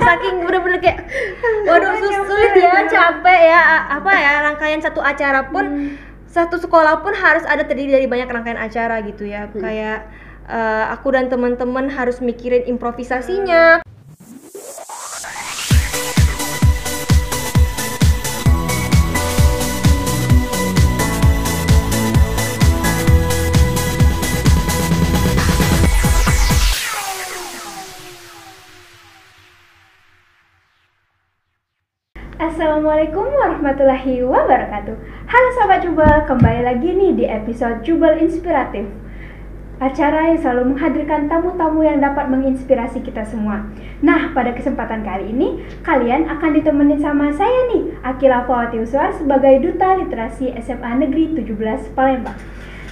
saking bener-bener kayak waduh sulit ya, capek ya, apa ya, rangkaian satu acara pun satu sekolah pun harus ada terdiri dari banyak rangkaian acara gitu ya. Kayak aku dan teman-teman harus mikirin improvisasinya. Assalamualaikum warahmatullahi wabarakatuh. Halo Sobat Jubel, kembali lagi nih di episode Jubel Inspiratif, acara yang selalu menghadirkan tamu-tamu yang dapat menginspirasi kita semua. Nah, pada kesempatan kali ini, kalian akan ditemenin sama saya nih, Akila Fawati Uswar sebagai Duta Literasi SMA Negeri 17 Palembang.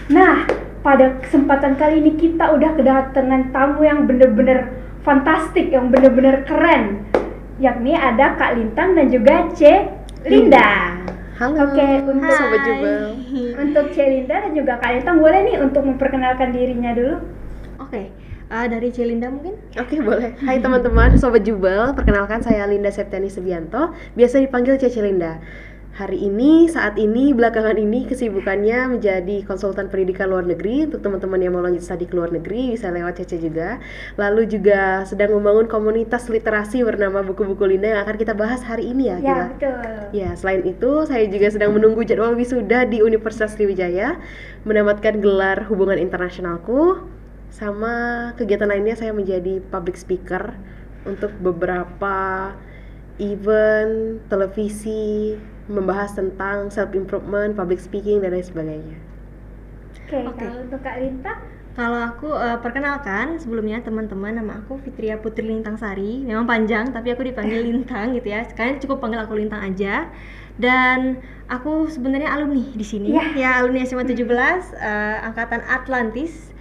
Nah, pada kesempatan kali ini kita udah kedatangan tamu yang bener-bener fantastik, yang bener-bener keren, yakni ada Kak Lintang dan juga C. Linda. Halo. Oke, untuk Sobat Jubel. Untuk C. Linda dan juga Kak Lintang boleh nih untuk memperkenalkan dirinya dulu. Oke, dari C. Linda mungkin? Oke, boleh. Hai teman-teman, Sobat Jubel. Perkenalkan saya Linda Septiani Subianto, biasa dipanggil Cece Linda. Hari ini, saat ini, belakangan ini kesibukannya menjadi konsultan pendidikan luar negeri. Untuk teman-teman yang mau lanjut studi ke luar negeri bisa lewat Cece juga. Lalu juga sedang membangun komunitas literasi bernama Buku-Buku Linda yang akan kita bahas hari ini ya, Ya, Gila? betul. Ya, selain itu saya juga sedang menunggu jadwal wisuda di Universitas Sriwijaya, menamatkan gelar hubungan internasionalku. Sama kegiatan lainnya saya menjadi public speaker untuk beberapa event televisi, membahas tentang self improvement, public speaking dan lain sebagainya. Oke, kalau untuk Kak Lintang, Kalau aku perkenalkan sebelumnya teman-teman, nama aku Fitria Putri Lintang Sari. Memang panjang tapi aku dipanggil Lintang gitu ya. Kalian cukup panggil aku Lintang aja. Dan aku sebenarnya alumni di sini. Ya, alumni SMA 17 angkatan Atlantis.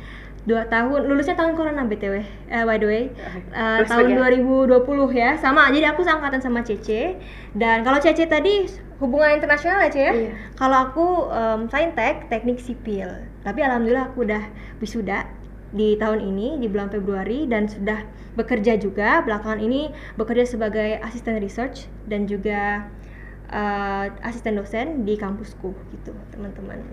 2 tahun, lulusnya tahun corona BTW, by the way, tahun 2020 ya, sama, jadi aku seangkatan sama Cece. Dan kalau Cece tadi hubungan internasional ya Ce ya? Iya. Kalau aku Saintek, teknik sipil, tapi alhamdulillah aku udah wisuda di tahun ini, di bulan Februari, dan sudah bekerja juga, belakangan ini bekerja sebagai asisten research dan juga asisten dosen di kampusku gitu teman-teman.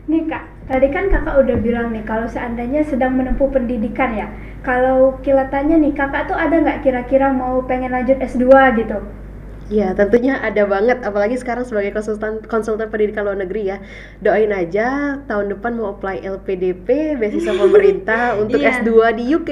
nih Kak, tadi kan Kakak udah bilang nih kalau seandainya sedang menempuh pendidikan ya. Kalau kilatannya nih, Kakak tuh ada nggak kira-kira mau pengen lanjut S2 gitu? Ya, tentunya ada banget, apalagi sekarang sebagai konsultan pendidikan luar negeri ya. Doain aja tahun depan mau apply LPDP, beasiswa pemerintah untuk Iya. S2 di UK.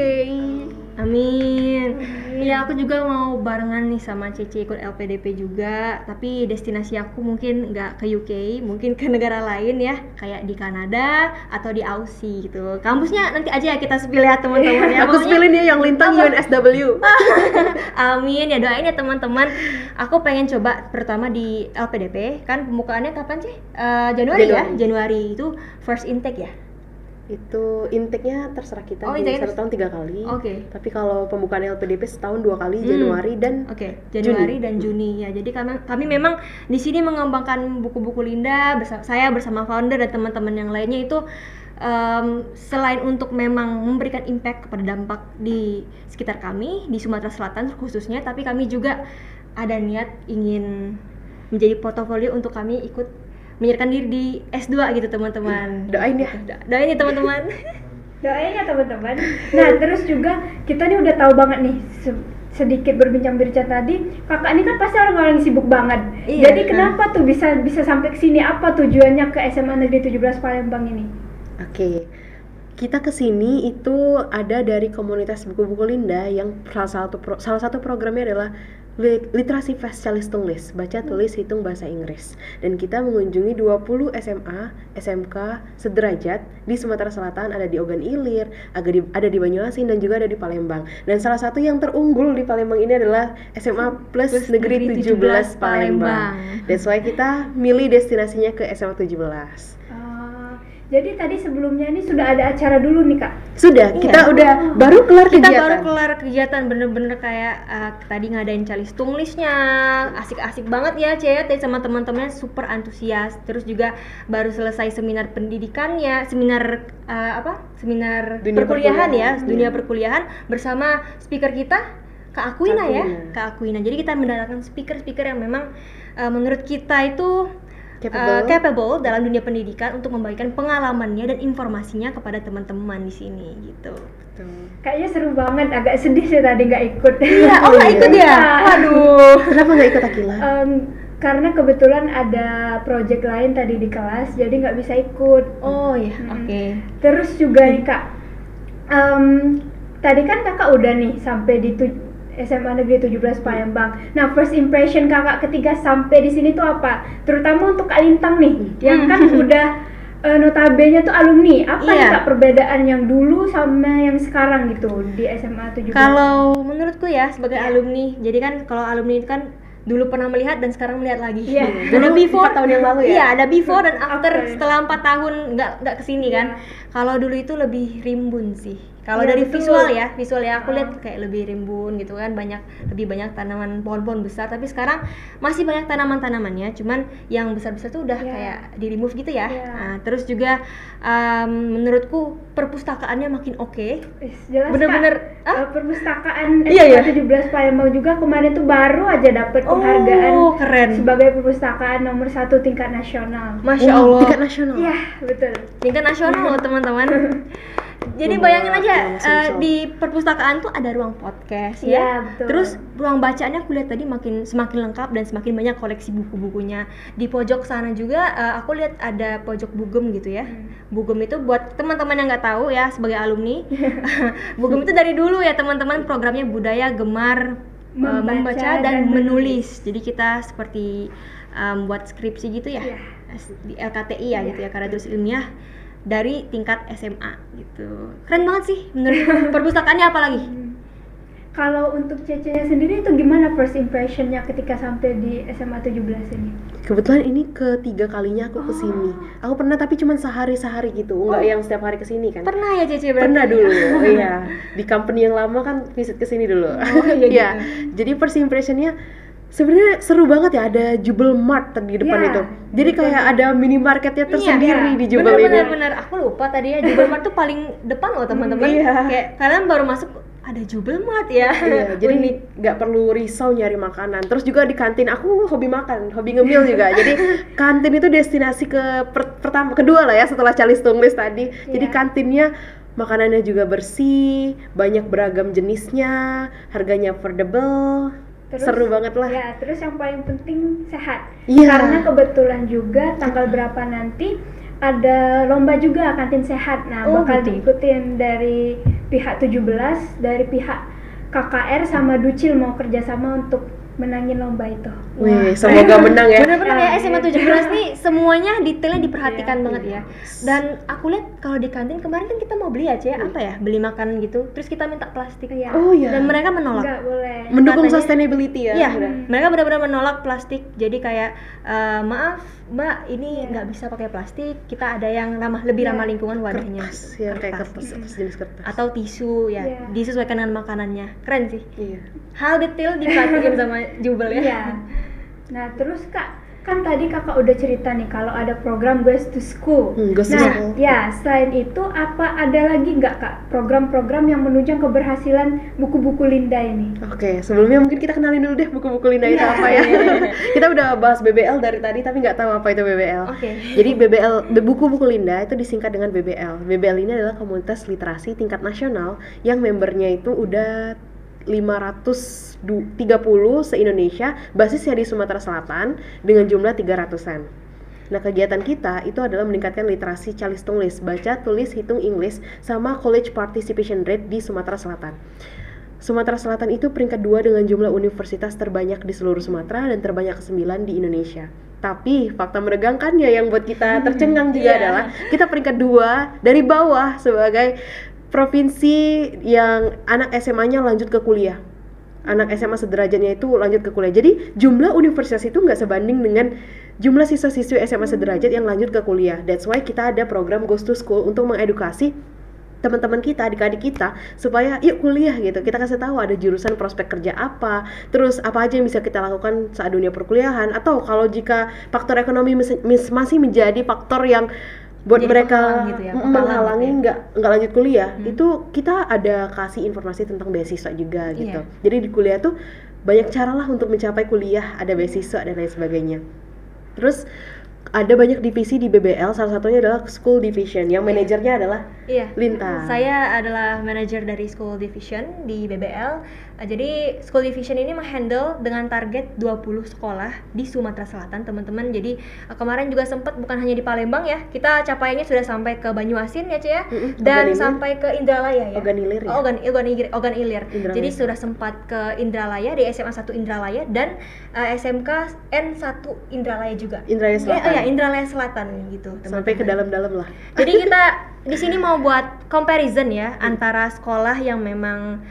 Amin. Iya, aku juga mau barengan nih sama Cece ikut LPDP juga, tapi destinasi aku mungkin nggak ke UK, mungkin ke negara lain ya, kayak di Kanada atau di Aussie gitu. Kampusnya nanti aja ya kita spill ya teman-teman ya. Aku Pokoknya- spillin ya yang Lintang UNSW. Amin ya, doain ya teman-teman. Aku pengen coba pertama di LPDP, kan pembukaannya kapan sih? Januari ya? Januari itu first intake ya? Itu intake-nya terserah kita, Oh, di intake-nya 1 tahun 3 kali. Oke. Tapi kalau pembukaan LPDP setahun 2 kali, Januari dan Oke, Januari dan Juni ya. Jadi kami memang di sini mengembangkan buku-buku Linda saya bersama founder dan teman-teman yang lainnya itu selain untuk memang memberikan impact kepada dampak di sekitar kami di Sumatera Selatan khususnya, tapi kami juga ada niat ingin menjadi portofolio untuk kami ikut menyertakan diri di S2 gitu teman-teman. Doain ya. Doain ya teman-teman. Doain ya teman-teman. Nah, terus juga kita nih udah tahu banget nih sedikit berbincang-bincang tadi, Kakak ini kan pasti orang-orang yang sibuk banget. Iya. Jadi kenapa tuh bisa sampai ke sini? Apa tujuannya ke SMA Negeri 17 Palembang ini? Oke. Kita kesini itu ada dari komunitas buku-buku Linda yang salah satu programnya adalah literasi fast challenge tulis, baca tulis hitung bahasa Inggris. Dan kita mengunjungi 20 SMA, SMK sederajat di Sumatera Selatan, ada di Ogan Ilir, ada di Banyuasin dan juga ada di Palembang. Dan salah satu yang terunggul di Palembang ini adalah SMA Plus Negeri 17 Palembang. That's why kita milih destinasinya ke SMA 17. Jadi tadi sebelumnya ini sudah ada acara dulu nih Kak? Sudah, kita udah baru kelar Kita kegiatan. baru kelar kegiatan bener-bener kayak tadi ngadain calis tulisnya, asik-asik banget ya tadi sama teman-temannya super antusias. Terus juga baru selesai seminar pendidikannya, seminar seminar Dunia perkuliahan ya, perkuliahan. dunia perkuliahan bersama speaker kita Kak Aquina ya, Aquina. Kak Aquina. Jadi kita mendatangkan speaker-speaker yang memang menurut kita itu capable dalam dunia pendidikan untuk membagikan pengalamannya dan informasinya kepada teman-teman di sini gitu. Kayaknya seru banget, agak sedih sih tadi nggak ikut. Iya, oh nggak ikut ya? Waduh. Kenapa nggak ikut Akila? Karena kebetulan ada project lain tadi di kelas, jadi nggak bisa ikut. Oh ya, oke. Terus juga nih Kak, tadi kan Kakak udah nih sampai di SMA Negeri 17 Palembang. Nah, first impression Kakak ketika sampai di sini tuh apa? Terutama untuk Kak Lintang nih, yang kan udah notabene tuh alumni. Apa nih Kak perbedaan yang dulu sama yang sekarang gitu di SMA 17? Kalau menurutku ya sebagai alumni, jadi kan kalau alumni itu kan dulu pernah melihat dan sekarang melihat lagi. Dulu before 4 tahun yang lalu ya. Iya, ada before dan after setelah 4 tahun nggak kesini kan. Kalau dulu itu lebih rimbun sih. Kalau dari visual ya aku lihat kayak lebih rimbun gitu kan, lebih banyak tanaman pohon-pohon besar. Tapi sekarang masih banyak tanaman-tanamannya, cuman yang besar-besar tuh udah kayak di remove gitu ya. Nah, terus juga menurutku perpustakaannya makin oke. Jelas bener-bener perpustakaan SMA 17 Palembang juga kemarin tuh baru aja dapet penghargaan keren. sebagai perpustakaan nomor 1 tingkat nasional. Masya Allah. Tingkat nasional. Iya, betul. Tingkat nasional loh teman-teman. Jadi bayangin aja di perpustakaan tuh ada ruang podcast ya. Betul. Terus ruang bacaannya aku lihat tadi semakin lengkap dan semakin banyak koleksi buku-bukunya. Di pojok sana juga aku lihat ada pojok Bugem gitu ya. Bugem itu buat teman-teman yang nggak tahu ya sebagai alumni. Bugem itu dari dulu ya teman-teman, programnya budaya gemar membaca dan menulis. Jadi kita seperti buat skripsi gitu ya. Di LKTI ya gitu ya, karya tulis ilmiah dari tingkat SMA gitu. Keren banget sih menurut perpustakaannya apalagi. Kalau untuk Cece sendiri itu gimana first impressionnya ketika sampai di SMA 17 ini? Kebetulan ini ketiga kalinya aku kesini. Aku pernah tapi cuma sehari-sehari gitu, nggak yang setiap hari kesini kan. Pernah ya Cece berarti? Pernah dulu, iya. Di company yang lama kan visit kesini dulu. Iya gitu. Jadi first impressionnya sebenarnya seru banget ya, ada Jubel Mart di depan itu. Jadi kayak ada minimarketnya tersendiri di Jubel ini. Bener. Aku lupa tadi ya, Jubel Mart tuh paling depan loh teman-teman. Kayak kalian baru masuk ada Jubel Mart ya. Jadi nggak perlu risau nyari makanan. Terus juga di kantin, aku hobi makan, hobi ngemil juga. Jadi kantin itu destinasi kedua lah ya setelah Calis Tunglis tadi. Jadi kantinnya makanannya juga bersih, banyak beragam jenisnya, harganya affordable. Seru banget lah. Ya, terus yang paling penting sehat. Iya. Karena kebetulan juga tanggal berapa nanti ada lomba juga kantin sehat. Nah, bakal diikutin dari pihak 17, dari pihak KKR sama Ducil mau kerjasama untuk menangin lomba itu. Wih, semoga menang ya. Bener-bener ya SMA 17 nih semuanya detailnya diperhatikan banget ya. Dan aku lihat kalau di kantin kemarin kan kita mau beli aja apa ya, beli makanan gitu. Terus kita minta plastik. Oh iya. Dan mereka menolak. Nggak boleh. Mendukung Katanya, sustainability ya. Iya, mereka benar-benar menolak plastik. Jadi kayak maaf Mbak, ini nggak bisa pakai plastik. Kita ada yang lebih ramah lingkungan wadahnya. Kertas, ya kayak kertas, jenis kertas. Atau tisu ya, disesuaikan dengan makanannya. Keren sih. Iya. Hal detail diperhatiin sama Jubel ya. Iya. Nah, terus Kak, kan tadi Kakak udah cerita nih kalau ada program Goes to School. Goes to School. Ya, selain itu apa ada lagi nggak Kak program-program yang menunjang keberhasilan buku-buku Linda ini? Oke, sebelumnya mungkin kita kenalin dulu deh buku-buku Linda itu apa ya. Kita udah bahas BBL dari tadi tapi nggak tahu apa itu BBL. Jadi buku-buku Linda itu disingkat dengan BBL. BBL ini adalah komunitas literasi tingkat nasional yang membernya itu udah 530 se-Indonesia, basisnya di Sumatera Selatan dengan jumlah 300-an. Nah, kegiatan kita itu adalah meningkatkan literasi Calis Tunglis, baca, tulis, hitung, Inggris, sama college participation rate di Sumatera Selatan. Sumatera Selatan itu peringkat 2 dengan jumlah universitas terbanyak di seluruh Sumatera dan terbanyak ke-9 di Indonesia. Tapi fakta menegangkannya yang buat kita tercengang juga adalah kita peringkat 2 dari bawah sebagai provinsi yang anak SMA-nya lanjut ke kuliah. Anak SMA sederajatnya itu lanjut ke kuliah. Jadi jumlah universitas itu nggak sebanding dengan jumlah siswa-siswi SMA sederajat yang lanjut ke kuliah. That's why kita ada program Goes to School untuk mengedukasi teman-teman kita, adik-adik kita supaya yuk kuliah gitu. Kita kasih tahu ada jurusan prospek kerja apa, terus apa aja yang bisa kita lakukan saat dunia perkuliahan, atau kalau jika faktor ekonomi masih menjadi faktor yang buat Jadi mereka penghalang gitu ya, penghalang menghalangi gitu nggak lanjut kuliah. Itu kita ada kasih informasi tentang beasiswa juga gitu. Jadi di kuliah tuh banyak cara lah untuk mencapai kuliah, ada beasiswa dan lain sebagainya. Terus ada banyak divisi di BBL, salah satunya adalah School Division yang manajernya adalah Linta. Saya adalah manajer dari School Division di BBL. Jadi School Division ini menghandle dengan target 20 sekolah di Sumatera Selatan, teman-teman. Jadi kemarin juga sempat bukan hanya di Palembang ya, kita capaiannya sudah sampai ke Banyuasin ya, ya, dan sampai ke Indralaya ya. Ogan Ilir ya. Ogan Ilir. Jadi sudah sempat ke Indralaya di SMA 1 Indralaya dan SMK N1 Indralaya juga. Indralaya Selatan. Indralaya Selatan gitu. Sampai ke dalam-dalam lah. Jadi kita di sini mau buat comparison ya antara sekolah yang memang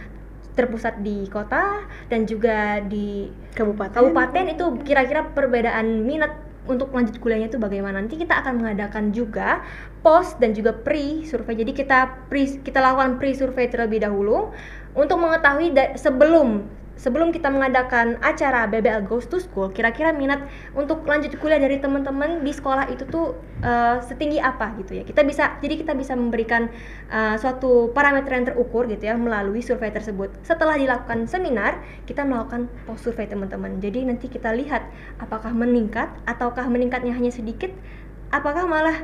terpusat di kota dan juga di kabupaten itu kira-kira perbedaan minat untuk lanjut kuliahnya itu bagaimana. Nanti kita akan mengadakan juga post dan juga pre-survey. Jadi kita lakukan pre-survey terlebih dahulu untuk mengetahui sebelum kita mengadakan acara BBL Goes to School, kira-kira minat untuk lanjut kuliah dari teman-teman di sekolah itu tuh setinggi apa gitu ya. Kita bisa memberikan suatu parameter yang terukur gitu ya melalui survei tersebut. Setelah dilakukan seminar, kita melakukan post survei teman-teman. Jadi nanti kita lihat apakah meningkat ataukah meningkatnya hanya sedikit, apakah malah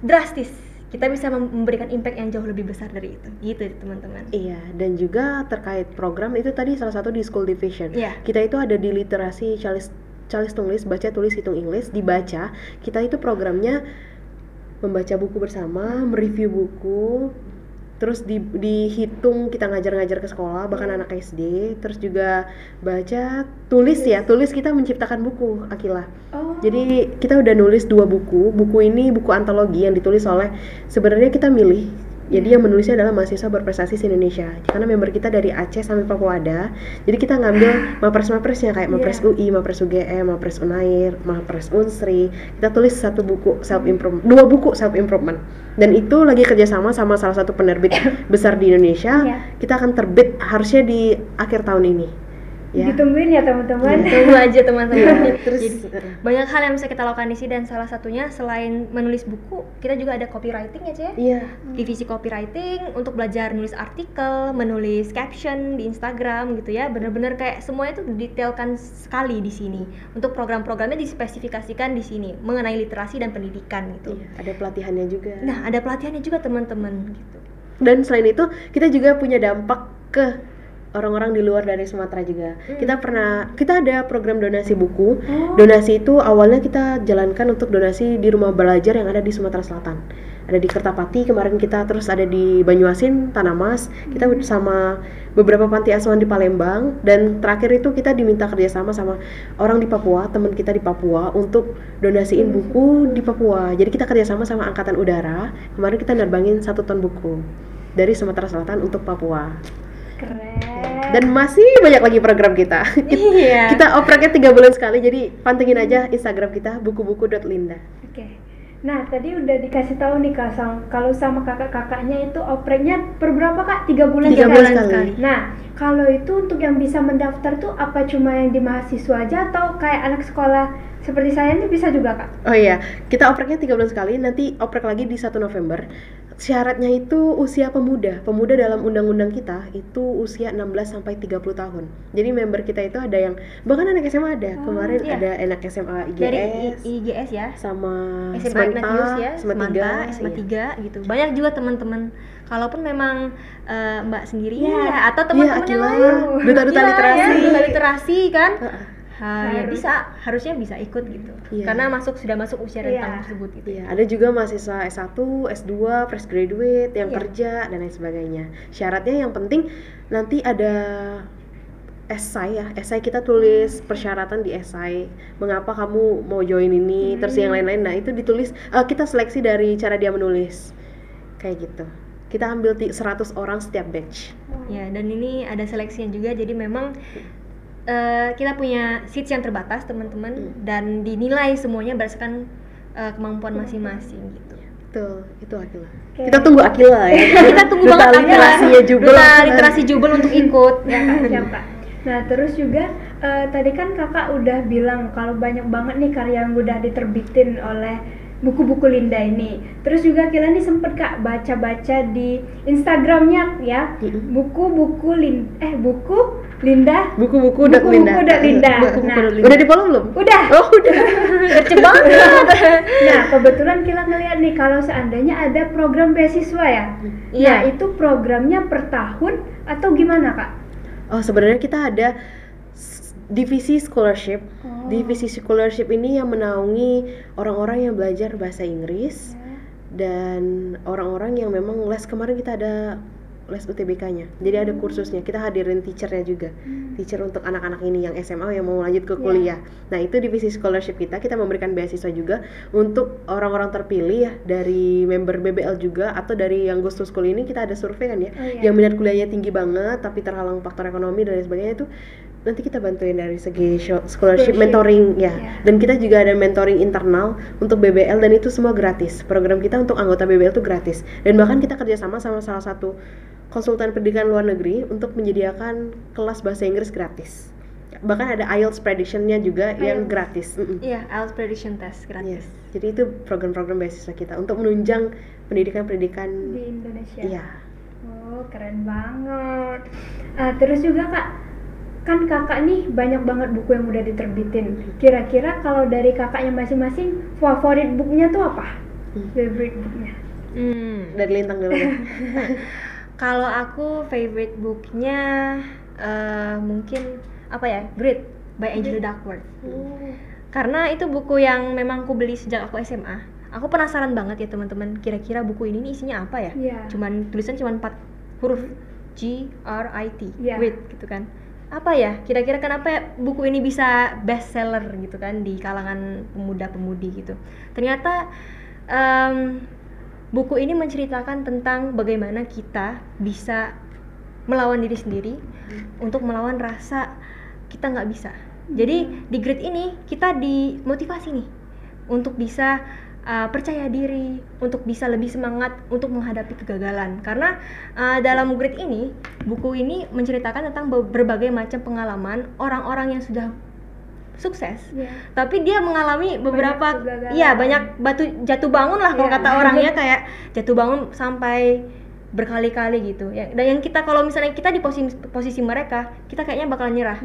drastis. Kita bisa memberikan impact yang jauh lebih besar dari itu, gitu teman-teman. Iya, dan juga terkait program itu tadi salah satu di School Division. Kita itu ada di literasi calis tulis, baca tulis hitung Inggris, dibaca. Kita itu programnya membaca buku bersama, mereview buku, terus dihitung, kita ngajar-ngajar ke sekolah, bahkan anak SD, terus juga baca, tulis kita menciptakan buku, Akila. Jadi kita udah nulis 2 buku ini buku antologi yang ditulis oleh, sebenarnya kita milih, jadi yang menulisnya adalah mahasiswa berprestasi se-Indonesia, karena member kita dari Aceh sampai Papua ada, jadi kita ngambil mapres-mapresnya kayak mapres UI, mapres UGM, mapres Unair, mapres Unsri, kita tulis 2 buku self improvement, dan itu lagi kerjasama sama salah satu penerbit besar di Indonesia. Kita akan terbit harusnya di akhir tahun ini. Ditungguin ya teman-teman. Tunggu aja teman-teman. Terus banyak hal yang bisa kita lakukan di sini, dan salah satunya selain menulis buku, kita juga ada copywriting ya, Cek. Divisi copywriting untuk belajar nulis artikel, menulis caption di Instagram gitu ya. Bener-bener kayak semuanya itu didetailkan sekali di sini. Untuk program-programnya dispesifikasikan di sini mengenai literasi dan pendidikan gitu. Ada pelatihannya juga. Nah, ada pelatihannya juga teman-teman gitu. Dan selain itu, kita juga punya dampak ke orang-orang di luar dari Sumatera juga. Kita ada program donasi buku. Donasi itu awalnya kita jalankan untuk donasi di rumah belajar yang ada di Sumatera Selatan. Ada di Kertapati kemarin kita, terus ada di Banyuasin, Tanah Mas. Kita sama beberapa panti asuhan di Palembang, dan terakhir itu kita diminta kerjasama sama orang di Papua, teman kita di Papua untuk donasiin buku di Papua. Jadi kita kerjasama sama Angkatan Udara. Kemarin kita nerbangin 1 ton buku dari Sumatera Selatan untuk Papua. Keren. Dan masih banyak lagi program kita. Kita opreknya 3 bulan sekali, jadi pantengin aja Instagram kita buku-buku.linda. Nah, tadi udah dikasih tahu nih Kak, kalau sama kakak-kakaknya itu opreknya per berapa Kak? 3 bulan sekali. Nah, kalau itu untuk yang bisa mendaftar tuh apa cuma yang di mahasiswa aja atau kayak anak sekolah seperti saya ini bisa juga Kak? Oh iya, kita opreknya 3 bulan sekali, nanti oprek lagi di 1 November. Syaratnya itu usia pemuda dalam undang-undang kita itu usia 16 sampai 30 tahun. Jadi member kita itu ada yang bahkan anak SMA ada. Kemarin ada anak SMA IGS. Dari IGS ya. Sama SMA Ignatius ya, SMA 3 gitu. Banyak juga teman-teman. Kalaupun memang Mbak sendiri atau teman-teman yang lain, duta literasi kan. Harusnya bisa ikut gitu. Karena sudah masuk usia rentang tersebut gitu. Ada juga mahasiswa S1, S2, fresh graduate yang kerja dan lain sebagainya. Syaratnya yang penting nanti ada esai kita tulis persyaratan di esai. Mengapa kamu mau join ini? Terus yang lain-lain. Nah, itu ditulis, kita seleksi dari cara dia menulis. Kayak gitu. Kita ambil 100 orang setiap batch. Dan ini ada seleksinya juga, jadi memang kita punya seats yang terbatas teman-teman, dan dinilai semuanya berdasarkan kemampuan masing-masing gitu. Betul, itu Akila. Kita tunggu Akila ya. Kita tunggu banget literasinya Jubel. Literasi Jubel untuk ikut. Kak. Nah, terus juga tadi kan Kakak udah bilang kalau banyak banget nih karya yang udah diterbitin oleh buku-buku Linda ini. Terus juga Kila nih sempet Kak baca-baca di Instagramnya ya, buku Linda. Buku-buku Dot Linda. Nah, Udah di follow belum? udah. Oh udah. Gercep banget. Nah, kebetulan Kila ngeliat nih kalau seandainya ada program beasiswa ya. Iya. Nah, itu programnya per tahun atau gimana Kak? Oh sebenarnya kita ada divisi scholarship. Oh. Divisi scholarship ini yang menaungi orang-orang yang belajar bahasa Inggris dan orang-orang yang memang les. Kemarin kita ada les UTBK-nya. Jadi ada kursusnya. Kita hadirin teachernya juga. Teacher untuk anak-anak ini yang SMA yang mau lanjut ke kuliah. Nah, itu divisi scholarship kita. Kita memberikan beasiswa juga untuk orang-orang terpilih ya dari member BBL juga atau dari yang Goes to School ini kita ada survei kan ya. Yang minat kuliahnya tinggi banget tapi terhalang faktor ekonomi dan lain sebagainya itu nanti kita bantuin dari segi scholarship mentoring ya. Dan kita juga ada mentoring internal untuk BBL dan itu semua gratis. Program kita untuk anggota BBL itu gratis. Dan bahkan kita kerjasama sama salah satu konsultan pendidikan luar negeri untuk menyediakan kelas bahasa Inggris gratis. Bahkan ada IELTS prediction-nya juga yang gratis. Iya, IELTS prediction test gratis. Yes. Jadi itu program-program beasiswa kita untuk menunjang pendidikan-pendidikan Di Indonesia. Iya. Oh, keren banget. Terus juga Kak, kan kakak nih banyak banget buku yang udah diterbitin. Kira-kira kalau dari kakaknya masing-masing, favorit bukunya tuh apa? Favorite bukunya? Dari Lintang dulu ya. Kalau aku favorite booknya mungkin apa ya, Grit by Angela Duckworth. Karena itu buku yang memang aku beli sejak aku SMA. Aku penasaran banget ya teman-teman, kira-kira buku ini nih isinya apa ya? Tulisan cuman 4 huruf, G-R-I-T, Grit gitu kan. Apa ya, kira-kira kenapa ya buku ini bisa bestseller gitu kan di kalangan pemuda-pemudi gitu. Ternyata buku ini menceritakan tentang bagaimana kita bisa melawan diri sendiri untuk melawan rasa kita nggak bisa. Jadi di Grit ini kita dimotivasi nih untuk bisa percaya diri, untuk bisa lebih semangat untuk menghadapi kegagalan. Karena dalam Grit ini, buku ini menceritakan tentang berbagai macam pengalaman orang-orang yang sudah sukses, tapi dia mengalami beberapa banyak batu jatuh bangun lah kalau kata orangnya, kayak jatuh bangun sampai berkali-kali gitu ya. Dan yang kita, kalau misalnya kita di posisi mereka, kita kayaknya bakal nyerah.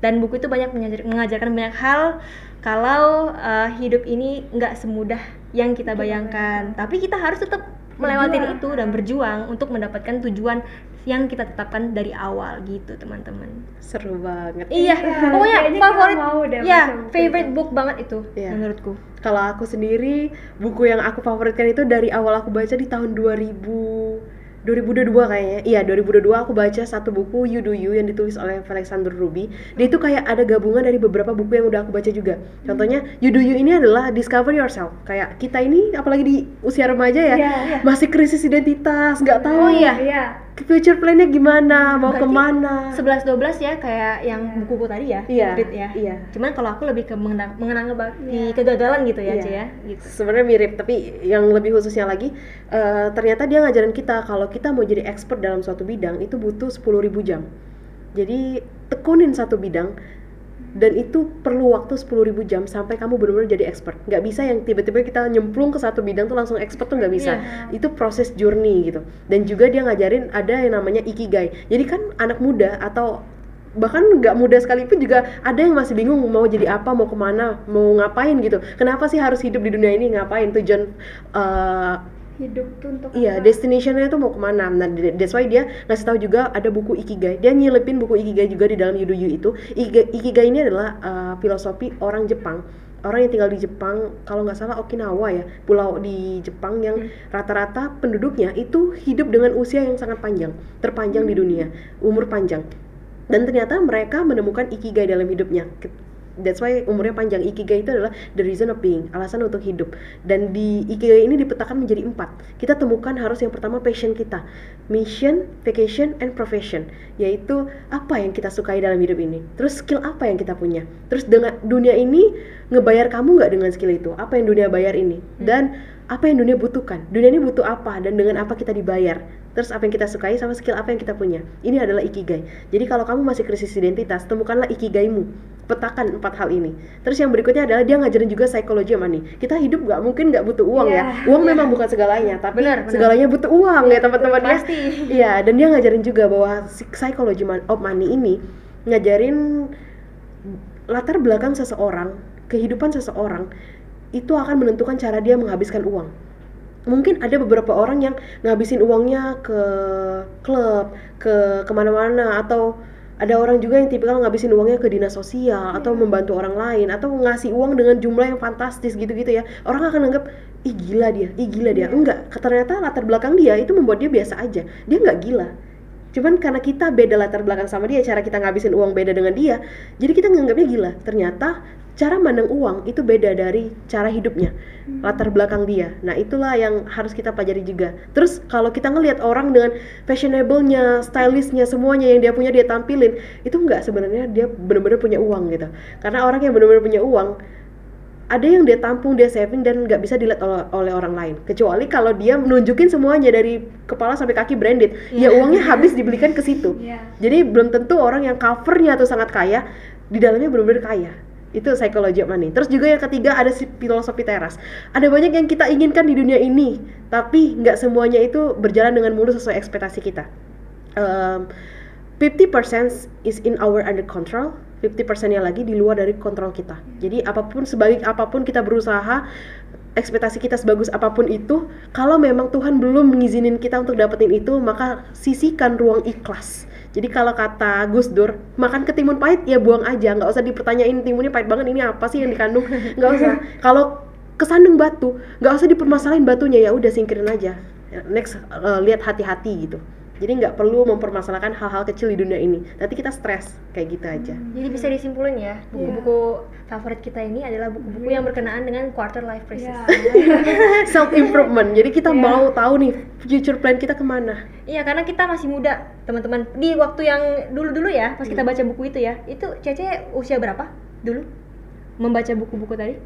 Dan buku itu banyak mengajarkan banyak hal kalau hidup ini nggak semudah yang kita bayangkan, tapi kita harus tetap melewati itu dan berjuang untuk mendapatkan tujuan yang kita tetapkan dari awal gitu teman-teman. Seru banget. Iya, pokoknya favorit favorite book banget itu menurutku. Kalau aku sendiri, buku yang aku favoritkan itu dari awal aku baca di tahun 2022 kayaknya. Iya, 2022 aku baca satu buku You Do You yang ditulis oleh Alexander Ruby. Dia itu kayak ada gabungan dari beberapa buku yang udah aku baca juga. Contohnya You Do You ini adalah discover yourself. Kayak kita ini apalagi di usia remaja ya, masih krisis identitas, nggak tahu future plan-nya gimana, mau kemana. 11-12 ya kayak yang buku tadi ya. Iya. Cuman kalau aku lebih ke mengenang kegagalan gitu ya, Cie ya. Gitu. Sebenarnya mirip, tapi yang lebih khususnya lagi ternyata dia ngajarin kita kalau kita mau jadi expert dalam suatu bidang itu butuh 10.000 jam. Jadi tekunin satu bidang dan itu perlu waktu 10.000 jam sampai kamu benar-benar jadi expert. Nggak bisa yang tiba-tiba kita nyemplung ke satu bidang tuh langsung expert tuh nggak bisa. Itu proses journey gitu. Dan juga dia ngajarin ada yang namanya ikigai. Jadi kan anak muda atau bahkan nggak muda sekalipun juga ada yang masih bingung mau jadi apa, mau kemana, mau ngapain gitu. Kenapa sih harus hidup di dunia ini, ngapain tujuan hidup tuh untuk destination-nya tuh mau kemana. Nah, that's why dia ngasih tahu juga ada buku Ikigai. Dia nyelipin buku Ikigai juga di dalam You Do You itu. Ikigai ini adalah filosofi orang Jepang. Orang yang tinggal di Jepang, kalau nggak salah Okinawa ya, pulau di Jepang yang rata-rata penduduknya itu hidup dengan usia yang sangat panjang, terpanjang di dunia, umur panjang. Dan ternyata mereka menemukan Ikigai dalam hidupnya. That's why umurnya panjang. Ikigai itu adalah the reason of being, alasan untuk hidup. Dan di Ikigai ini dipetakan menjadi 4. Kita temukan harus yang pertama passion kita, mission, vacation, and profession. Yaitu apa yang kita sukai dalam hidup ini. Terus skill apa yang kita punya. Terus dengan dunia ini ngebayar kamu nggak dengan skill itu. Apa yang dunia bayar ini. Dan apa yang dunia butuhkan. Dunia ini butuh apa dan dengan apa kita dibayar. Terus apa yang kita sukai sama skill apa yang kita punya. Ini adalah Ikigai. Jadi kalau kamu masih krisis identitas, temukanlah Ikigaimu. petakan 4 hal ini. Terus yang berikutnya adalah dia ngajarin juga psikologi money. Kita hidup nggak mungkin nggak butuh uang ya. Uang memang bukan segalanya, tapi Benar. segalanya butuh uang ya teman-teman ya. Pasti. Iya, dan dia ngajarin juga bahwa psikologi of money ini ngajarin latar belakang seseorang, kehidupan seseorang itu akan menentukan cara dia menghabiskan uang. Mungkin ada beberapa orang yang ngabisin uangnya ke klub, ke kemana-mana, atau ada orang juga yang tipikal ngabisin uangnya ke dinas sosial atau membantu orang lain atau ngasih uang dengan jumlah yang fantastis gitu-gitu ya. Orang akan anggap ih gila dia. Enggak, ternyata latar belakang dia itu membuat dia biasa aja. Dia nggak gila. Cuman karena kita beda latar belakang sama dia, cara kita ngabisin uang beda dengan dia, jadi kita nganggapnya gila. Ternyata cara mandang uang itu beda dari cara hidupnya, latar belakang dia. Nah itulah yang harus kita pelajari juga. Terus kalau kita ngelihat orang dengan fashionable-nya, stylishnya, semuanya yang dia punya dia tampilin, itu enggak sebenarnya dia benar-benar punya uang gitu. Karena orang yang benar-benar punya uang, ada yang dia tampung, dia saving dan nggak bisa dilihat oleh orang lain. Kecuali kalau dia menunjukin semuanya dari kepala sampai kaki branded, ya uangnya habis dibelikan ke situ. Jadi belum tentu orang yang covernya tuh sangat kaya, di dalamnya benar-benar kaya. Itu psikologi money. Terus juga yang ketiga ada filosofi teras. Ada banyak yang kita inginkan di dunia ini, tapi nggak semuanya itu berjalan dengan mulus sesuai ekspektasi kita. 50% is in our under control, 50%-nya lagi di luar dari kontrol kita. Jadi sebaik apapun kita berusaha, ekspektasi kita sebagus apapun itu, kalau memang Tuhan belum mengizinin kita untuk dapetin itu, maka sisihkan ruang ikhlas. Jadi kalau kata Gus Dur, makan ketimun pahit ya buang aja, nggak usah dipertanyain timunnya pahit banget, ini apa sih yang dikandung, nggak usah. Kalau kesandung batu, nggak usah dipermasalahin batunya, ya udah singkirin aja. Next, lihat hati-hati gitu. Jadi nggak perlu mempermasalahkan hal-hal kecil di dunia ini. Nanti kita stres, kayak gitu aja. Jadi bisa disimpulin ya, buku-buku favorit kita ini adalah buku-buku yang berkenaan dengan quarter life crisis. Self improvement. Jadi kita mau tahu nih future plan kita kemana. Iya, karena kita masih muda, teman-teman. Di waktu yang dulu-dulu ya, pas kita baca buku itu ya, itu Cece usia berapa dulu membaca buku-buku tadi?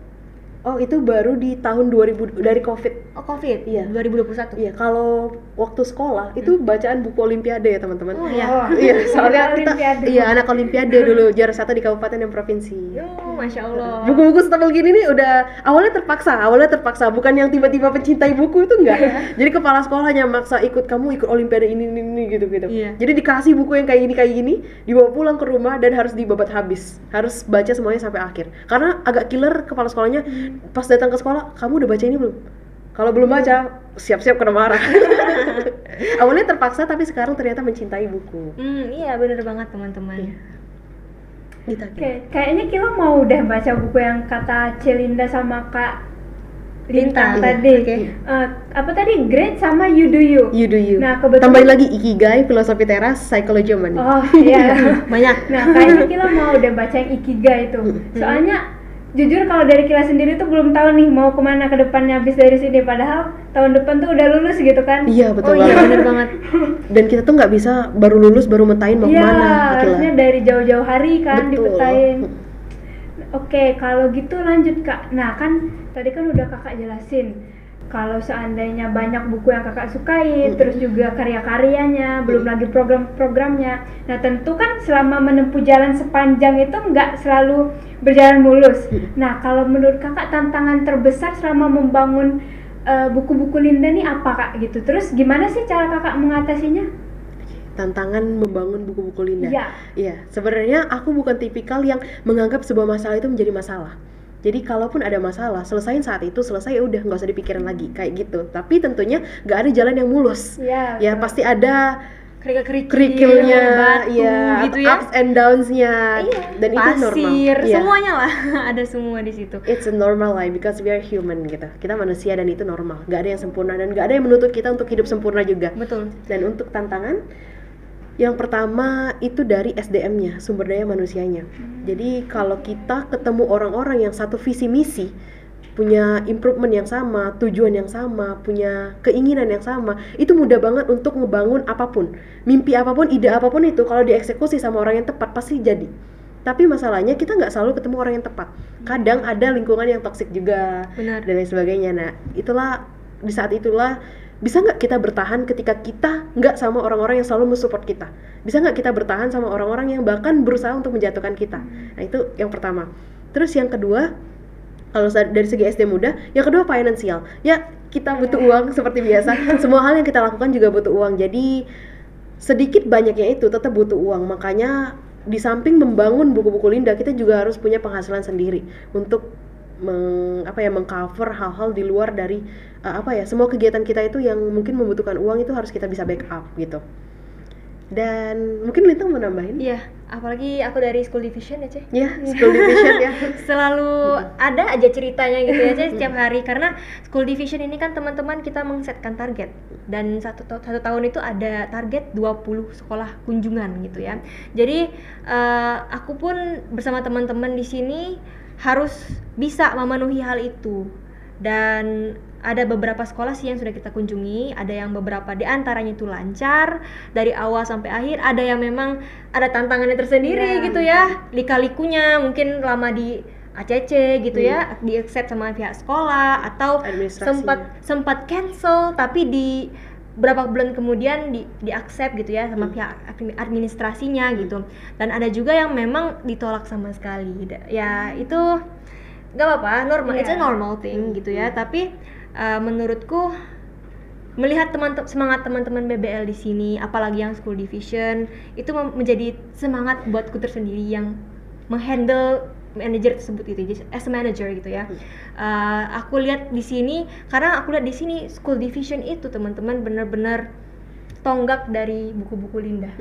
Oh, itu baru di tahun 2000 dari Covid. Oh, Covid? Iya. 2021? Iya, kalau waktu sekolah itu bacaan buku olimpiade ya teman-teman. Oh iya. Iya, soalnya kita Olimpiade. anak olimpiade dulu, juara 1 di kabupaten dan provinsi. Masya Allah. Buku-buku setebal gini nih udah awalnya terpaksa, bukan yang tiba-tiba pencintai buku itu enggak. Jadi kepala sekolahnya maksa kamu ikut olimpiade ini gitu. Iya. Jadi dikasih buku yang kayak gini, dibawa pulang ke rumah dan harus dibabat habis. Harus baca semuanya sampai akhir. Karena agak killer kepala sekolahnya. Pas datang ke sekolah, kamu udah baca ini belum? Kalau belum baca, siap-siap kena marah. Awalnya terpaksa, tapi sekarang ternyata mencintai buku. Iya bener banget teman-teman. Oke, kayaknya kita mau udah baca buku yang kata Celinda sama Kak Lintang tadi. Apa tadi? Great sama You Do You. You Do You. Nah, kebetulan tambahin lagi Ikigai, filosofi teras, psikologi money. Oh iya. Banyak. Nah, kayaknya kita mau udah baca yang Ikigai itu. Soalnya jujur kalau dari Kila sendiri tuh belum tahu nih mau kemana ke depannya habis dari sini, padahal tahun depan tuh udah lulus gitu kan. Iya betul Iya banget. bener banget. Dan kita tuh nggak bisa baru lulus baru metain mau Iya, kemana. harusnya dari jauh-jauh hari kan Betul. dipetain. Oke, kalau gitu lanjut Kak. Nah kan tadi kan udah Kakak jelasin kalau seandainya banyak buku yang Kakak sukai, terus juga karya-karyanya, belum lagi program-programnya. Nah tentu kan selama menempuh jalan sepanjang itu nggak selalu berjalan mulus. Nah kalau menurut Kakak tantangan terbesar selama membangun buku-buku Linda nih apa Kak gitu? Terus gimana sih cara Kakak mengatasinya? Tantangan membangun buku-buku Linda. Iya. Sebenarnya aku bukan tipikal yang menganggap sebuah masalah itu menjadi masalah. Jadi kalaupun ada masalah, selesain saat itu, selesai ya udah, nggak usah dipikirin lagi kayak gitu. Tapi tentunya nggak ada jalan yang mulus. Iya. Ya pasti ada Kerikilnya, batu, gitu ya. ups and downs-nya. Dan itu normal. Pasir, Iya. semuanya lah ada semua di situ. It's a normal life because we are human gitu. Kita manusia dan itu normal. Gak ada yang sempurna dan gak ada yang menuntut kita untuk hidup sempurna juga. Betul. Dan untuk tantangan, yang pertama itu dari SDM-nya, sumber daya manusianya. Jadi kalau kita ketemu orang-orang yang satu visi misi, punya improvement yang sama, tujuan yang sama, punya keinginan yang sama, itu mudah banget untuk ngebangun apapun. Mimpi apapun, ide apapun itu kalau dieksekusi sama orang yang tepat pasti jadi. Tapi masalahnya kita nggak selalu ketemu orang yang tepat. Kadang ada lingkungan yang toksik juga. Benar. Dan lain sebagainya. Nah, di saat itulah bisa nggak kita bertahan ketika kita nggak sama orang-orang yang selalu mensupport kita? Bisa nggak kita bertahan sama orang-orang yang bahkan berusaha untuk menjatuhkan kita? Nah itu yang pertama. Terus yang kedua, kalau dari segi SD muda, yang kedua finansial. Ya kita butuh uang seperti biasa. Semua hal yang kita lakukan juga butuh uang. Jadi sedikit banyaknya itu tetap butuh uang. Makanya di samping membangun buku-buku Linda, kita juga harus punya penghasilan sendiri untuk mengcover hal-hal di luar dari semua kegiatan kita itu yang mungkin membutuhkan uang, itu harus kita bisa backup gitu. Dan mungkin Lintang mau nambahin? Iya, apalagi aku dari School Division ya, Ceh. Iya, School Division ya. Selalu ada aja ceritanya gitu ya, Ceh, setiap hari. Karena School Division ini kan teman-teman kita mengsetkan target. Dan satu tahun itu ada target 20 sekolah kunjungan gitu ya. Jadi aku pun bersama teman-teman di sini harus bisa memenuhi hal itu. Dan ada beberapa sekolah sih yang sudah kita kunjungi, ada yang beberapa di antaranya itu lancar dari awal sampai akhir, ada yang memang ada tantangannya tersendiri gitu ya, lika-likunya mungkin lama di ACC gitu ya, di accept sama pihak sekolah atau sempat cancel tapi di berapa bulan kemudian di accept gitu ya sama pihak administrasinya gitu. Dan ada juga yang memang ditolak sama sekali. Ya itu nggak apa-apa, normal, it's a normal thing gitu ya. Tapi menurutku melihat semangat teman-teman BBL di sini, apalagi yang School Division, itu menjadi semangat buatku tersendiri yang menghandle manajer tersebut gitu, as a manager gitu ya. Aku lihat di sini, karena aku lihat di sini School Division itu teman-teman benar-benar tonggak dari buku-buku Linda.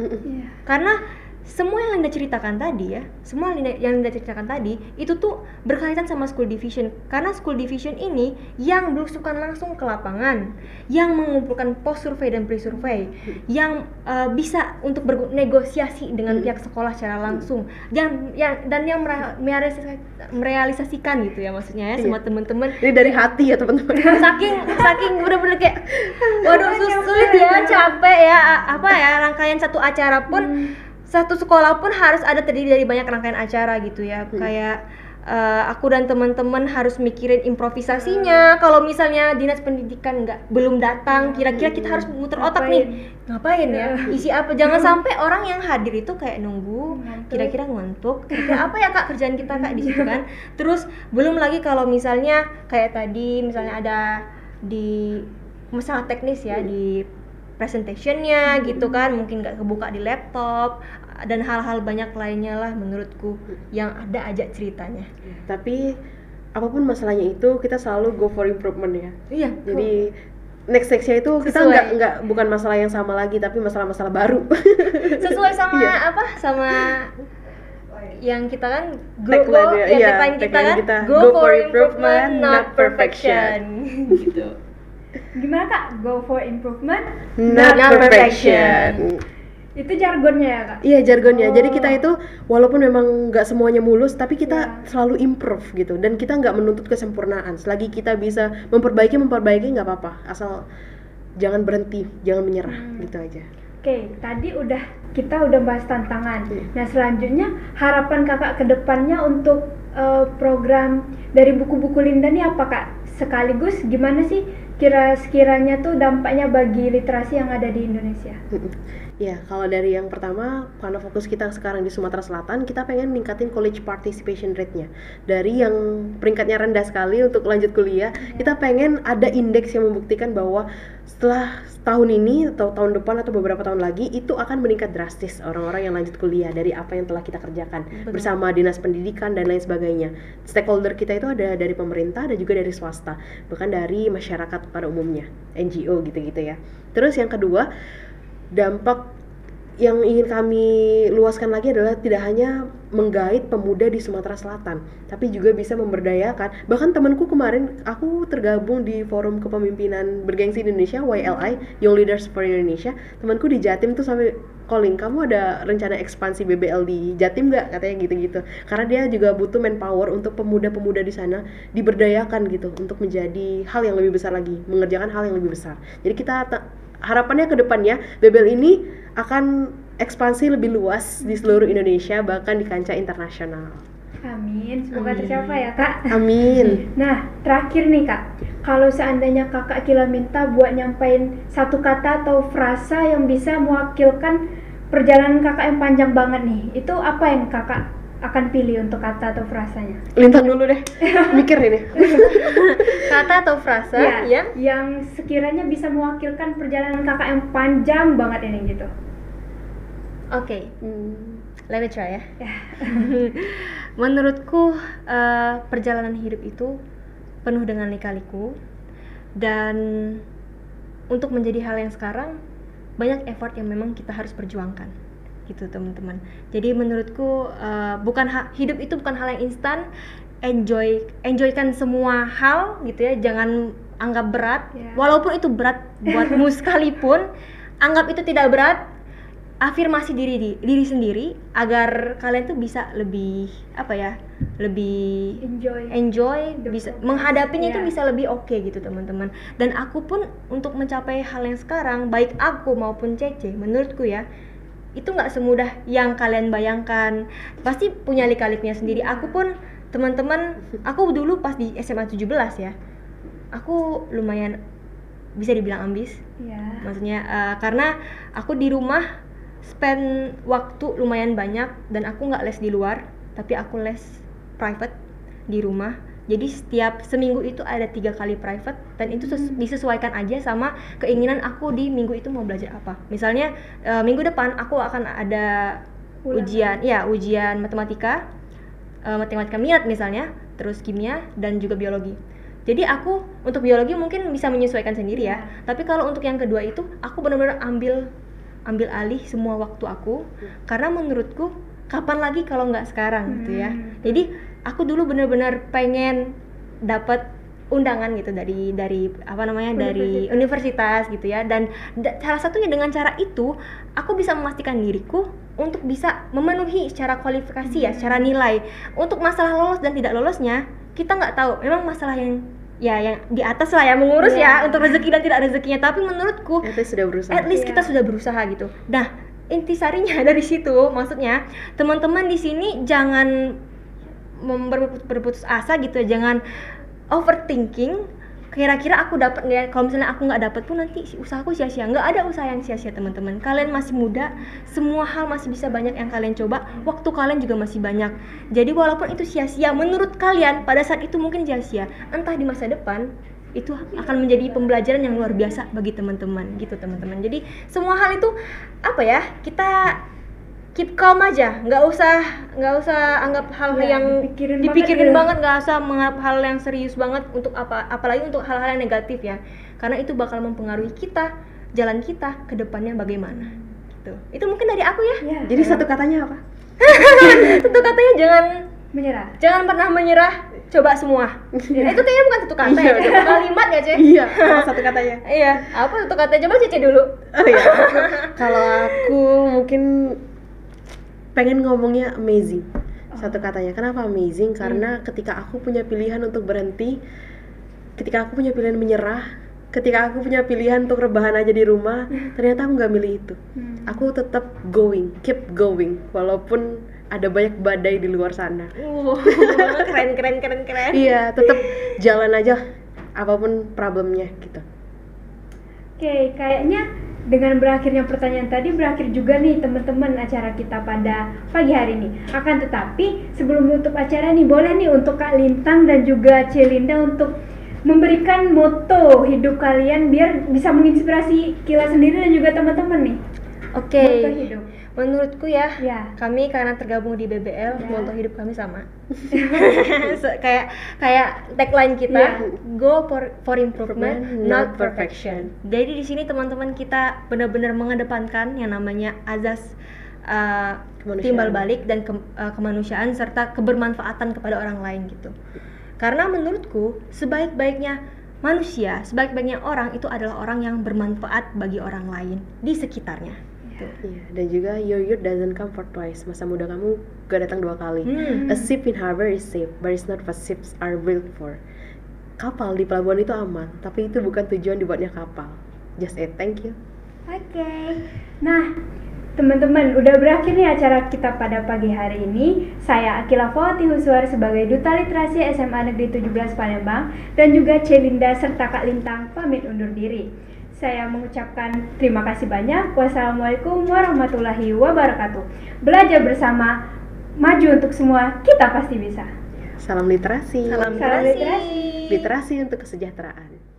Karena semua yang Linda ceritakan tadi ya, itu tuh berkaitan sama School Division. Karena School Division ini yang belusukan langsung ke lapangan, yang mengumpulkan post survey dan pre survey, yang bisa untuk bernegosiasi dengan pihak sekolah secara langsung, dan yang merealisasikan gitu ya, maksudnya ya, sama teman-teman. Ini dari hati ya teman-teman. saking bener-bener kayak waduh sulit ya, capek ya, rangkaian satu acara pun, satu sekolah pun harus ada terdiri dari banyak rangkaian acara gitu ya. Kayak aku dan teman-teman harus mikirin improvisasinya. Kalau misalnya dinas pendidikan belum datang, kira-kira kita harus muter otak nih, ngapain ya, isi apa. Jangan sampai orang yang hadir itu kayak nunggu, kira-kira ngantuk, kira-kira apa ya kak kerjaan kita kak di situ kan. Terus belum lagi kalau misalnya kayak tadi misalnya ada di masalah teknis ya, di presentationnya gitu kan, mungkin nggak kebuka di laptop, dan hal-hal banyak lainnya lah menurutku yang ada aja ceritanya. Tapi apapun masalahnya itu kita selalu go for improvement ya. Iya. Jadi next nya itu kita nggak bukan masalah yang sama lagi, tapi masalah-masalah baru. Sesuai sama sama yang kita kan tagline kita go for improvement not perfection. Gitu. Gimana kak? Go for improvement, not perfection. Itu jargonnya ya kak? Iya jargonnya. Jadi kita itu walaupun memang nggak semuanya mulus, tapi kita selalu improve gitu. Dan kita nggak menuntut kesempurnaan. Selagi kita bisa memperbaiki nggak apa-apa. Asal jangan berhenti, jangan menyerah, gitu aja. Oke, tadi kita udah bahas tantangan. Nah selanjutnya harapan kakak ke depannya untuk program dari buku-buku Linda nih apa kak? Sekaligus gimana sih sekiranya tuh dampaknya bagi literasi yang ada di Indonesia? Ya, kalau dari yang pertama, karena fokus kita sekarang di Sumatera Selatan, kita pengen meningkatin college participation rate-nya. Dari yang peringkatnya rendah sekali untuk lanjut kuliah, kita pengen ada indeks yang membuktikan bahwa setelah tahun ini atau tahun depan atau beberapa tahun lagi itu akan meningkat drastis orang-orang yang lanjut kuliah dari apa yang telah kita kerjakan. Bersama dinas pendidikan dan lain sebagainya. Stakeholder kita itu ada dari pemerintah, ada juga dari swasta, bahkan dari masyarakat pada umumnya, NGO gitu-gitu ya. Terus yang kedua, dampak yang ingin kami luaskan lagi adalah tidak hanya menggait pemuda di Sumatera Selatan, tapi juga bisa memberdayakan. Bahkan temanku kemarin, aku tergabung di forum kepemimpinan bergengsi Indonesia, YLI, Young Leaders for Indonesia. Temanku di Jatim tuh sampai calling, kamu ada rencana ekspansi BBL di Jatim nggak? Katanya gitu-gitu. Karena dia juga butuh manpower untuk pemuda-pemuda di sana diberdayakan gitu, untuk menjadi hal yang lebih besar lagi, mengerjakan hal yang lebih besar. Jadi kita harapannya ke depannya BBL ini akan ekspansi lebih luas di seluruh Indonesia, bahkan di kancah internasional. Amin, semoga Amin. tercapai ya Kak. Amin. Nah, terakhir nih Kak, kalau seandainya Kakak Kila minta buat nyampein satu kata atau frasa yang bisa mewakilkan perjalanan Kakak yang panjang banget nih, itu apa yang Kakak akan pilih untuk kata atau frasanya? Lintang dulu deh. Mikir ini. Kata atau frasa Ya, yang sekiranya bisa mewakilkan perjalanan Kakak yang panjang banget ini gitu. Oke, let me try ya. Ya. Menurutku perjalanan hidup itu penuh dengan lika-liku, dan untuk menjadi hal yang sekarang banyak effort yang memang kita harus perjuangkan gitu teman-teman. Jadi menurutku hidup itu bukan hal yang instan. Enjoykan semua hal gitu ya, jangan anggap berat. Walaupun itu berat buatmu sekalipun, anggap itu tidak berat. Afirmasi diri sendiri agar kalian tuh bisa lebih lebih enjoy bisa menghadapinya itu bisa lebih oke gitu teman-teman. Dan aku pun untuk mencapai hal yang sekarang, baik aku maupun Cece, menurutku ya itu nggak semudah yang kalian bayangkan, pasti punya lika-likunya sendiri. Aku pun teman-teman, aku dulu pas di SMA 17 ya, aku lumayan bisa dibilang ambis. Maksudnya karena aku di rumah spend waktu lumayan banyak, dan aku nggak les di luar, tapi aku les private di rumah. Jadi setiap seminggu itu ada 3 kali private, dan itu disesuaikan aja sama keinginan aku di minggu itu mau belajar apa. Misalnya minggu depan aku akan ada ujian matematika, matematika minat misalnya, terus kimia dan juga biologi. Jadi aku untuk biologi mungkin bisa menyesuaikan sendiri ya. Tapi kalau untuk yang kedua itu aku benar-benar ambil alih semua waktu aku, karena menurutku kapan lagi kalau nggak sekarang gitu ya. Jadi aku dulu benar-benar pengen dapat undangan gitu dari dari universitas gitu ya, dan salah satunya dengan cara itu aku bisa memastikan diriku untuk bisa memenuhi secara kualifikasi ya, secara nilai. Untuk masalah lolos dan tidak lolosnya kita nggak tahu, memang masalah yang di atas lah ya mengurus ya untuk rezeki dan tidak rezekinya. Tapi menurutku at least kita sudah berusaha gitu. Nah, intisarinya dari situ, maksudnya teman-teman di sini jangan berputus asa gitu, jangan overthinking. Kira-kira aku dapat nggak ya? Kalau misalnya aku nggak dapat pun nanti usahaku sia-sia. Nggak ada usaha yang sia-sia teman-teman. Kalian masih muda, semua hal masih bisa banyak yang kalian coba. Waktu kalian juga masih banyak. Jadi walaupun itu sia-sia menurut kalian pada saat itu mungkin sia-sia, entah di masa depan itu akan menjadi pembelajaran yang luar biasa bagi teman-teman gitu teman-teman. Jadi semua hal itu kita keep calm aja, nggak usah anggap hal yang dipikirin banget, nggak usah menganggap hal yang serius banget untuk apalagi untuk hal-hal yang negatif ya, karena itu bakal mempengaruhi jalan kita ke depannya bagaimana gitu. Itu mungkin dari aku ya. Jadi satu katanya apa? Satu katanya jangan pernah menyerah, coba semua. Itu kayaknya bukan satu kata ya, satu kalimat ya Cece? Iya, satu katanya. Iya, apa satu katanya? Coba Cece dulu. Kalau aku mungkin pengen ngomongnya amazing. Satu katanya. Kenapa amazing? Karena ketika aku punya pilihan untuk berhenti, ketika aku punya pilihan menyerah, ketika aku punya pilihan untuk rebahan aja di rumah, ternyata aku nggak milih itu. Aku tetap keep going walaupun ada banyak badai di luar sana. Keren. Iya, tetap jalan aja apapun problemnya gitu. Oke, kayaknya dengan berakhirnya pertanyaan tadi berakhir juga nih teman-teman acara kita pada pagi hari ini. Akan tetapi sebelum menutup acara nih, boleh nih untuk Kak Lintang dan juga Celinda untuk memberikan moto hidup kalian biar bisa menginspirasi Kila sendiri dan juga teman-teman nih. Oke. Moto hidup. Menurutku ya, kami karena tergabung di BBL, moto hidup kami sama. kayak tagline kita, go for improvement, not perfection. Jadi di sini teman-teman kita benar-benar mengedepankan yang namanya azas timbal balik dan kemanusiaan serta kebermanfaatan kepada orang lain gitu. Karena menurutku sebaik-baiknya manusia, sebaik-baiknya orang itu adalah orang yang bermanfaat bagi orang lain di sekitarnya. Iya, dan juga your youth doesn't come for twice. Masa muda kamu gak datang 2 kali. A ship in harbor is safe, but it's not what ships are built for. Kapal di pelabuhan itu aman, tapi itu bukan tujuan dibuatnya kapal. Just thank you. Oke. Nah, Teman-teman, udah berakhir nih acara kita pada pagi hari ini. Saya Akila Fawati Huswar sebagai Duta Literasi SMA Negeri 17 Palembang dan juga Celinda serta Kak Lintang pamit undur diri. Saya mengucapkan terima kasih banyak. Wassalamualaikum warahmatullahi wabarakatuh. Belajar bersama, maju untuk semua, kita pasti bisa. Salam literasi. Salam Salam literasi. literasi. Literasi untuk kesejahteraan.